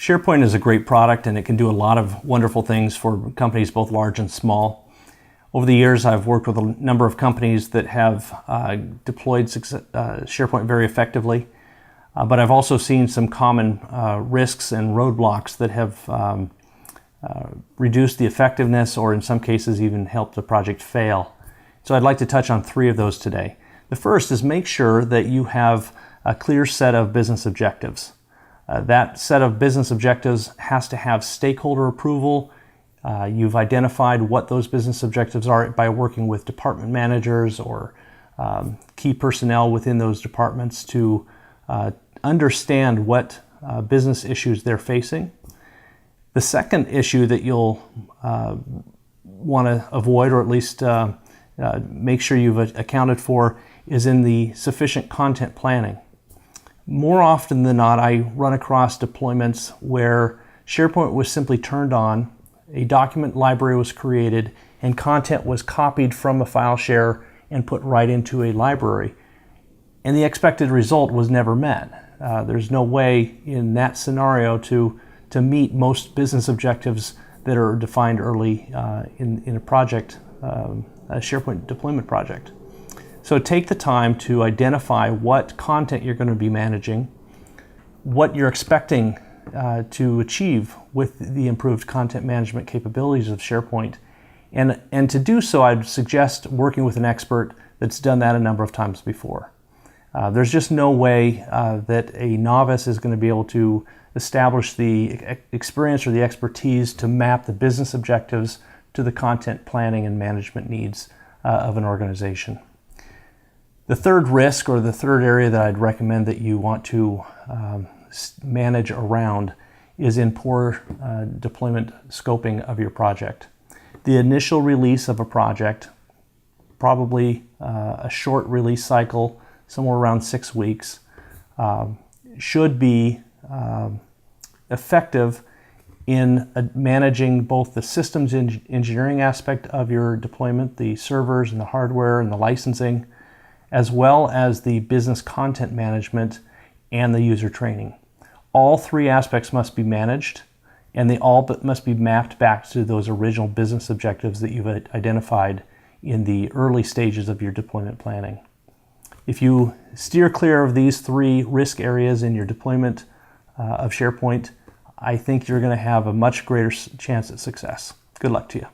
SharePoint is a great product and it can do a lot of wonderful things for companies both large and small. Over the years, I've worked with a number of companies that have deployed SharePoint very effectively, but I've also seen some common risks and roadblocks that have reduced the effectiveness or in some cases even helped the project fail. So I'd like to touch on 3 of those today. The first is make sure that you have a clear set of business objectives. That set of business objectives has to have stakeholder approval. You've identified what those business objectives are by working with department managers or key personnel within those departments to understand what business issues they're facing. The second issue that you'll want to avoid, or at least make sure you've accounted for, is in the sufficient content planning. More often than not, I run across deployments where SharePoint was simply turned on, a document library was created, and content was copied from a file share and put right into a library. And the expected result was never met. There's no way in that scenario to meet most business objectives that are defined early in a project, a SharePoint deployment project. So take the time to identify what content you're going to be managing, what you're expecting to achieve with the improved content management capabilities of SharePoint. And to do so, I'd suggest working with an expert that's done that a number of times before. There's just no way that a novice is going to be able to establish the experience or the expertise to map the business objectives to the content planning and management needs of an organization. The third risk, or the third area that I'd recommend that you want to manage around, is in poor deployment scoping of your project. The initial release of a project, probably a short release cycle, somewhere around 6 weeks, should be effective in managing both the systems engineering aspect of your deployment, the servers and the hardware and the licensing, as well as the business content management and the user training. All 3 aspects must be managed, and they all must be mapped back to those original business objectives that you've identified in the early stages of your deployment planning. If you steer clear of these 3 risk areas in your deployment of SharePoint, I think you're going to have a much greater chance at success. Good luck to you.